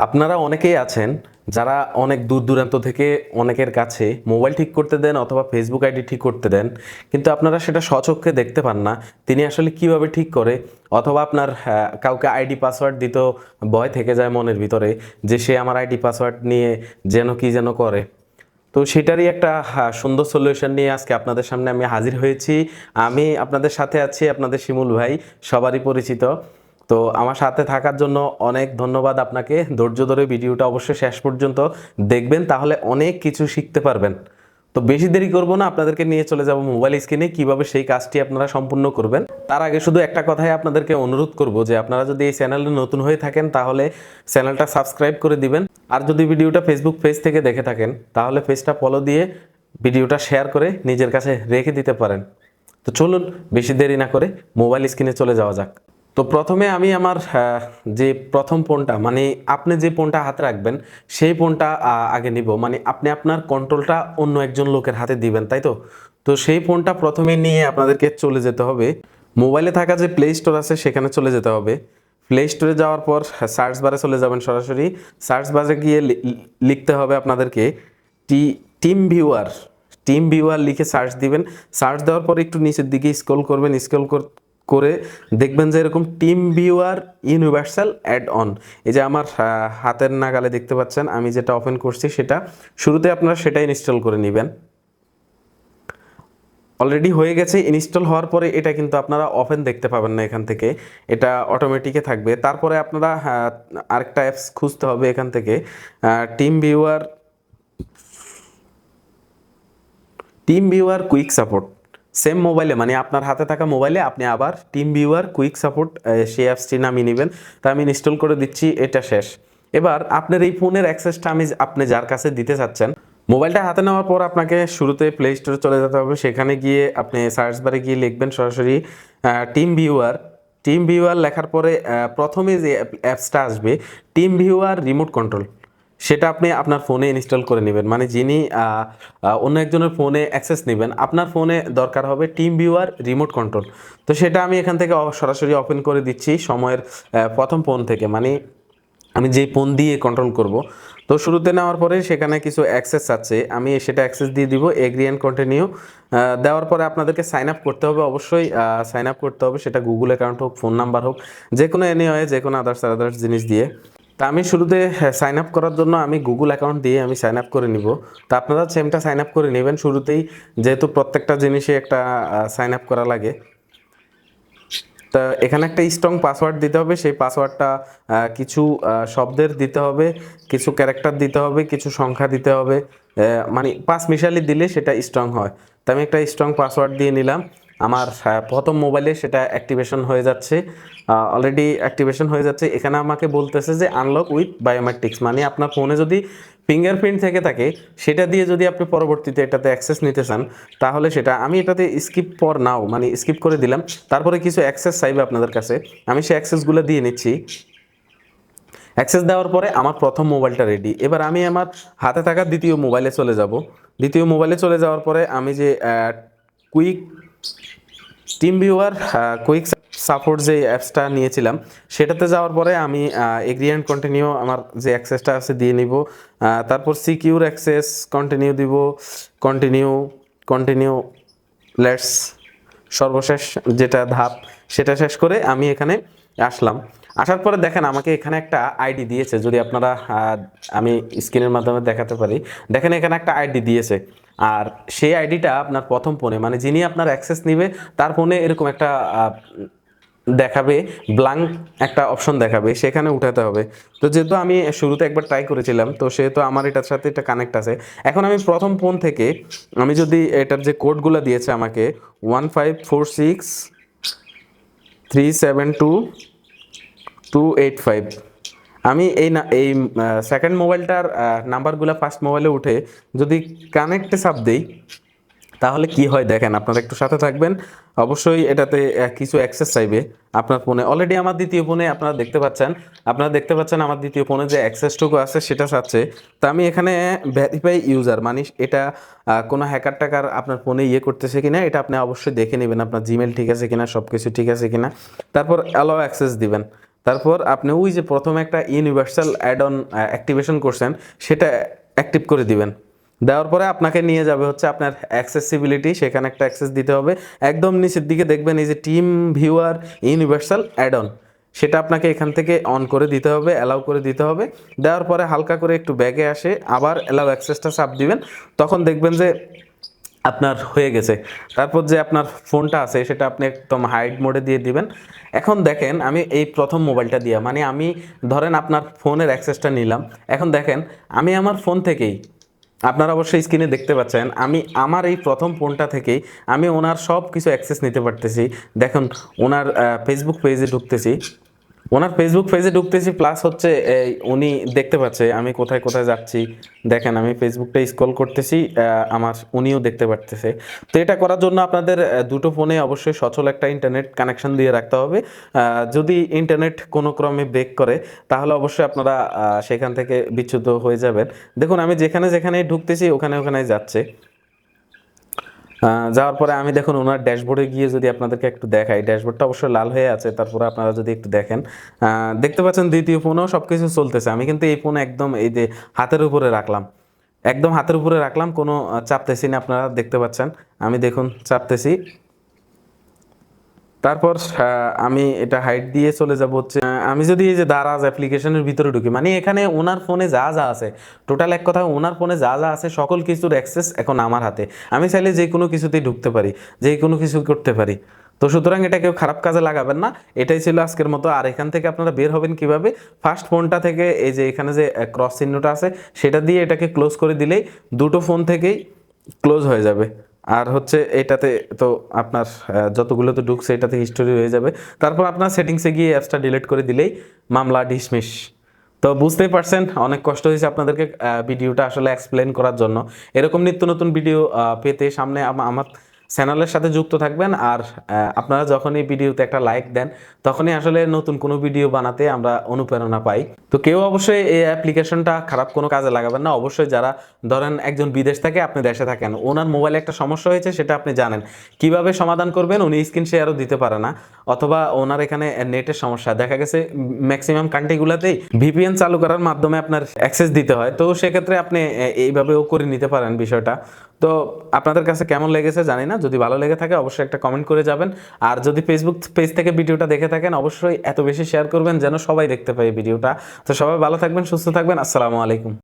আপনারা অনেকেই আছেন যারা অনেক দূর দূরান্ত থেকে অনেকের কাছে মোবাইল ঠিক করতে দেন অথবা ফেসবুক আইডি ঠিক করতে দেন, কিন্তু আপনারা সেটা স্বচক্ষে দেখতে পান না তিনি আসলে কিভাবে ঠিক করে। অথবা আপনার কাউকে আইডি পাসওয়ার্ড দিতেও ভয় থেকে যায় মনের ভিতরে যে সে আমার আইডি পাসওয়ার্ড নিয়ে যেন কি যেন করে। তো সেটারই একটা সুন্দর সলিউশন নিয়ে আজকে আপনাদের সামনে আমি হাজির হয়েছি। আমি আপনাদের সাথে আছি, আপনাদের শিমুল ভাই, সবারই পরিচিত। তো আমার সাথে থাকার জন্য অনেক ধন্যবাদ আপনাকে। ধৈর্য ধরে ভিডিওটা অবশ্যই শেষ পর্যন্ত দেখবেন, তাহলে অনেক কিছু শিখতে পারবেন। তো বেশি দেরি করব না, আপনাদেরকে নিয়ে চলে যাব মোবাইল স্ক্রিনে কিভাবে সেই কাজটি আপনারা সম্পূর্ণ করবেন। তার আগে শুধু একটা কথাই আপনাদেরকে অনুরোধ করব যে আপনারা যদি এই চ্যানেলে নতুন হয়ে থাকেন তাহলে চ্যানেলটা সাবস্ক্রাইব করে দিবেন। আর যদি ভিডিওটা ফেসবুক পেজ থেকে দেখে থাকেন তাহলে পেজটা ফলো দিয়ে ভিডিওটা শেয়ার করে নিজের কাছে রেখে দিতে পারেন। তো চলুন বেশি দেরি না করে মোবাইল স্ক্রিনে চলে যাওয়া যাক। তো প্রথমে আমি আমার যে প্রথম ফোনটা, মানে আপনি যে ফোনটা হাতে রাখবেন সেই ফোনটা আগে নিব। মানে আপনি আপনার কন্ট্রোলটা অন্য একজন লোকের হাতে দিবেন, তাই তো? তো সেই ফোনটা প্রথমে নিয়ে আপনাদেরকে চলে যেতে হবে মোবাইলে থাকা যে প্লে স্টোর আছে সেখানে চলে যেতে হবে। প্লে স্টোরে যাওয়ার পর সার্চ বারে চলে যাবেন সরাসরি। সার্চ বারে গিয়ে লিখতে হবে আপনাদেরকে টি টিম ভিউয়ার। টিম ভিউয়ার লিখে সার্চ দিবেন। সার্চ দেওয়ার পর একটু নিচের দিকে স্ক্রল করবেন। করে দেখবেন যে এরকম TeamViewer universal add on, এই যে আমার হাতের নাগালে দেখতে পাচ্ছেন আমি যেটা ওপেন করছি সেটা শুরুতে আপনারা সেটা ইনস্টল করে নেবেন। অলরেডি হয়ে গেছে। ইনস্টল হওয়ার পরে এটা কিন্তু আপনারা ওপেন দেখতে পাবেন না এখান থেকে, এটা অটোমেটিকে থাকবে। তারপরে আপনারা আরেকটা অ্যাপস খুঁজতে হবে এখান থেকে, team viewer team viewer quick support. Same মোবাইলে, মানে আপনার হাতে থাকা মোবাইলে আপনি আবার টিম ভিউয়ার কুইক সাপোর্ট সেই অ্যাপসটি নামিয়ে নেবেন। তা আমি ইনস্টল করে দিচ্ছি, এটা শেষ। এবার আপনার এই ফোনের অ্যাক্সেসটা আপনি যার কাছে দিতে চাচ্ছেন, মোবাইলটা হাতে নেওয়ার পর আপনাকে শুরুতে প্লে স্টোরে চলে যেতে হবে। সেখানে গিয়ে আপনি সার্চ বারে গিয়ে লিখবেন সরাসরি টিম ভিউয়ার। টিম ভিউয়ার লেখার পরে প্রথমে যে অ্যাপসটা আসবে টিম ভিউয়ার রিমোট কন্ট্রোল, সেটা আপনি আপনার ফোনে ইনস্টল করে নেবেন। মানে যিনি অন্য একজনের ফোনে অ্যাক্সেস নেবেন, আপনার ফোনে দরকার হবে টিম ভিউয়ার রিমোট কন্ট্রোল। তো সেটা আমি এখান থেকে সরাসরি ওপেন করে দিচ্ছি সময়ের প্রথম ফোন থেকে, মানে আমি যে ফোন দিয়ে কন্ট্রোল করব। তো শুরুতে নেওয়ার পরে সেখানে কিছু অ্যাক্সেস আছে, আমি সেটা অ্যাক্সেস দিয়ে দিব, এগ্রি অ্যান্ড কন্টিনিউ। দেওয়ার পরে আপনাদেরকে সাইন আপ করতে হবে, অবশ্যই সাইন আপ করতে হবে, সেটা গুগল অ্যাকাউন্ট হোক, ফোন নাম্বার হোক, যে কোনো এনিওয়ে, যে কোনো আদার্স জিনিস দিয়ে। তা আমি শুরুতে সাইন আপ করার জন্য আমি গুগল অ্যাকাউন্ট দিয়ে আমি সাইন আপ করে নিব। তা আপনারা সেমটা সাইন আপ করে নেবেন শুরুতেই, যেহেতু প্রত্যেকটা জিনিসে একটা সাইন আপ করা লাগে। তা এখানে একটা স্ট্রং পাসওয়ার্ড দিতে হবে, সেই পাসওয়ার্ডটা কিছু শব্দের দিতে হবে, কিছু ক্যারেক্টার দিতে হবে, কিছু সংখ্যা দিতে হবে, মানে পাঁচ মিশালি দিলে সেটা স্ট্রং হয়। তো আমি একটা স্ট্রং পাসওয়ার্ড দিয়ে নিলাম। আমার প্রথম মোবাইলে সেটা অ্যাক্টিভেশন হয়ে যাচ্ছে, অলরেডি অ্যাক্টিভেশন হয়ে যাচ্ছে। এখানে আমাকে বলতেছে যে আনলক উইথ বায়োমেট্রিক্স, মানে আপনার ফোনে যদি ফিঙ্গারপ্রিন্ট থেকে থাকে সেটা দিয়ে যদি আপনি পরবর্তীতে এটাতে অ্যাক্সেস নিতে চান তাহলে সেটা, আমি এটাতে স্কিপ ফর নাও মানে স্কিপ করে দিলাম। তারপরে কিছু অ্যাক্সেস চাইবে আপনাদের কাছে, আমি সেই অ্যাক্সেসগুলো দিয়ে নিচ্ছি। অ্যাক্সেস দেওয়ার পরে আমার প্রথম মোবাইলটা রেডি। এবার আমি আমার হাতে থাকা দ্বিতীয় মোবাইলে চলে যাব। দ্বিতীয় মোবাইলে চলে যাওয়ার পরে আমি যে quick team viewer quick support যে অ্যাপসটা নিয়েছিলাম সেটাতে যাওয়ার পরে আমি এগ্রি অ্যান্ড কন্টিনিউ আমার যে অ্যাক্সেসটা আছে দিয়ে নিব। তারপর সিকিউর অ্যাক্সেস কন্টিনিউ দিব, কন্টিনিউ কন্টিনিউ লেটস, সর্বশেষ যেটা ধাপ সেটা শেষ করে আমি এখানে আসলাম। আসার পরে দেখেন আমাকে এখানে একটা আইডি দিয়েছে, যদি আপনারা আমি স্ক্রিনের মাধ্যমে দেখাতে পারি, দেখেন এখানে একটা আইডি দিয়েছে। আর সেই আইডিটা আপনার প্রথম ফোনে, মানে যিনি আপনার অ্যাক্সেস নিবে তার ফোনে এরকম একটা দেখাবে, ব্ল্যাঙ্ক একটা অপশন দেখাবে, সেখানে উঠাতে হবে। তো যেহেতু আমি শুরুতে একবার ট্রাই করেছিলাম তো সেহেতু আমার এটার সাথে এটা কানেক্ট আছে। এখন আমি প্রথম ফোন থেকে আমি যদি এটার যে কোডগুলো দিয়েছে আমাকে 1546372 285, আমি এই সেকেন্ড মোবাইলটার নাম্বারগুলো ফার্স্ট মোবাইলে উঠে যদি কানেক্টে চাপ দেই তাহলে কি হয় দেখেন, আপনারা একটু সাথে থাকবেন। অবশ্যই এটাতে কিছু অ্যাক্সেস চাইবে আপনার ফোনে। অলরেডি আমার দ্বিতীয় ফোনে আপনারা দেখতে পাচ্ছেন আমার দ্বিতীয় ফোনে যে অ্যাক্সেসটুকু আছে সেটা চাচ্ছে। তো আমি এখানে ভেরিফাই ইউজার, মানে এটা কোনো হ্যাকার টাকার আপনার ফোনে করতেছে কিনা এটা আপনি অবশ্যই দেখে নেবেন, আপনার জিমেল ঠিক আছে কিনা, সব কিছু ঠিক আছে কিনা। তারপর অ্যালাও অ্যাক্সেস দিবেন। তারপর আপনি ওই যে প্রথমে একটা ইউনিভার্সাল অ্যাড অন অ্যাক্টিভেশন করছেন সেটা অ্যাক্টিভ করে দিবেন। দেওয়ার পরে আপনাকে নিয়ে যাবে হচ্ছে আপনার অ্যাক্সেসিবিলিটি, সেখানে একটা অ্যাক্সেস দিতে হবে। একদম নিচের দিকে দেখবেন এই যে TeamViewer universal add on, সেটা আপনাকে এখান থেকে অন করে দিতে হবে, অ্যালাউ করে দিতে হবে। দেওয়ার পরে হালকা করে একটু ব্যাগে আসে আবার অ্যালাউ অ্যাক্সেসটা চাপ দিবেন, তখন দেখবেন যে আপনার হয়ে গেছে। তারপর যে আপনার ফোনটা আছে সেটা আপনি একদম হাইড মোডে দিয়ে দিবেন। এখন দেখেন আমি এই প্রথম মোবাইলটা দিয়া মানে আমি ধরেন আপনার ফোনের অ্যাক্সেসটা নিলাম। এখন দেখেন আমি আমার ফোন থেকেই, আপনারা অবশ্যই স্ক্রিনে দেখতে পাচ্ছেন, আমি আমার এই প্রথম ফোনটা থেকেই আমি ওনার সব কিছু অ্যাক্সেস নিতে পারতেছি। দেখুন ওনার ফেসবুক পেজে ঢুকতেছি, প্লাস হচ্ছে উনি দেখতে পাচ্ছে আমি কোথায় কোথায় যাচ্ছি। দেখেন আমি ফেসবুকটা স্ক্রল করতেছি, আমার উনিও দেখতে পারতেছে। তো এটা করার জন্য আপনাদের দুটো ফোনে অবশ্যই সচল একটা ইন্টারনেট কানেকশন দিয়ে রাখতে হবে। যদি ইন্টারনেট কোনো ক্রমে ব্রেক করে তাহলে অবশ্যই আপনারা সেখান থেকে বিচ্যুত হয়ে যাবেন। দেখুন আমি যেখানে যেখানে ঢুকতেছি ওখানে ওখানে যাচ্ছে। যাওয়ার পরে আমি দেখুন ওনার ড্যাশবোর্ডে গিয়ে যদি আপনাদেরকে একটু দেখাই, ড্যাশবোর্ডটা অবশ্যই লাল হয়ে আছে। তারপরে আপনারা যদি একটু দেখেন, দেখতে পাচ্ছেন দ্বিতীয় ফোনেও সব কিছু চলতেছে। আমি কিন্তু এই ফোনে একদম এই যে হাতের উপরে রাখলাম, একদম হাতের উপরে রাখলাম, কোনো চাপতেছি না। আপনারা দেখতে পাচ্ছেন আমি দেখুন চাপতেছি। তারপর আমি এটা হাইট দিয়ে চলে যাব হচ্ছে আমি যদি এই যে দারাজ অ্যাপ্লিকেশনের ভিতরে ঢুকি, মানে এখানে ওনার ফোনে যা যা আছে টোটাল, এক কথা ওনার ফোনে যা যা আছে সকল কিছুর অ্যাক্সেস এখন আমার হাতে। আমি চাইলে যে কোনো কিছুতেই ঢুকতে পারি, যে কোনো কিছু করতে পারি। তো সুতরাং এটা কেউ খারাপ কাজে লাগাবেন না। এটাই ছিল আজকের মতো। আর এখান থেকে আপনারা বের হবেন কিভাবে, ফার্স্ট ফোনটা থেকে এই যে এখানে যে ক্রস চিহ্নটা আছে সেটা দিয়ে এটাকে ক্লোজ করে দিলেই দুটো ফোন থেকেই ক্লোজ হয়ে যাবে। আর হচ্ছে এটাতে তো আপনার যতগুলো তো ঢুকছে এটাতে হিস্টোরি হয়ে যাবে। তারপর আপনার সেটিংসে গিয়ে অ্যাপসটা ডিলিট করে দিলেই মামলা ডিসমিস। তো বুঝতেই পারছেন অনেক কষ্ট হয়েছে আপনাদেরকে ভিডিওটা আসলে এক্সপ্লেন করার জন্য। এরকম নিত্য নতুন ভিডিও পেতে সামনে আমার চ্যানেলের সাথে যুক্ত থাকবেন। আর আপনারা যখন এই ভিডিওতে একটা লাইক দেন তখনই আসলে নতুন কোনো ভিডিও বানাতে আমরা অনুপ্রেরণা পাই। তো কেউ অবশ্যই এই অ্যাপ্লিকেশনটা খারাপ কোনো কাজে লাগাবেন না। অবশ্যই যারা ধরেন একজন বিদেশ থেকে আপনি দেশে থাকেন, ওনার মোবাইলে একটা সমস্যা হয়েছে সেটা আপনি জানেন, কিভাবে সমাধান করবেন উনি স্ক্রিন শেয়ারও দিতে পারে না, অথবা ওনার এখানে নেটের সমস্যা দেখা গেছে ম্যাক্সিমাম কান্ট্রিগুলোতেই ভিপিএন চালু করার মাধ্যমে আপনার অ্যাক্সেস দিতে হয়। তো সেক্ষেত্রে আপনি এইভাবেও করে নিতে পারেন বিষয়টা। তো আপনাদের কাছে কেমন লেগেছে জানি না, যদি ভালো লেগে থাকে অবশ্যই একটা কমেন্ট করে যাবেন। আর যদি ফেসবুক পেজ থেকে ভিডিওটা দেখে থাকেন অবশ্যই এত বেশি শেয়ার করবেন যেন সবাই দেখতে পায় ভিডিওটা। তো সবাই ভালো থাকবেন, সুস্থ থাকবেন। আসসালামু আলাইকুম।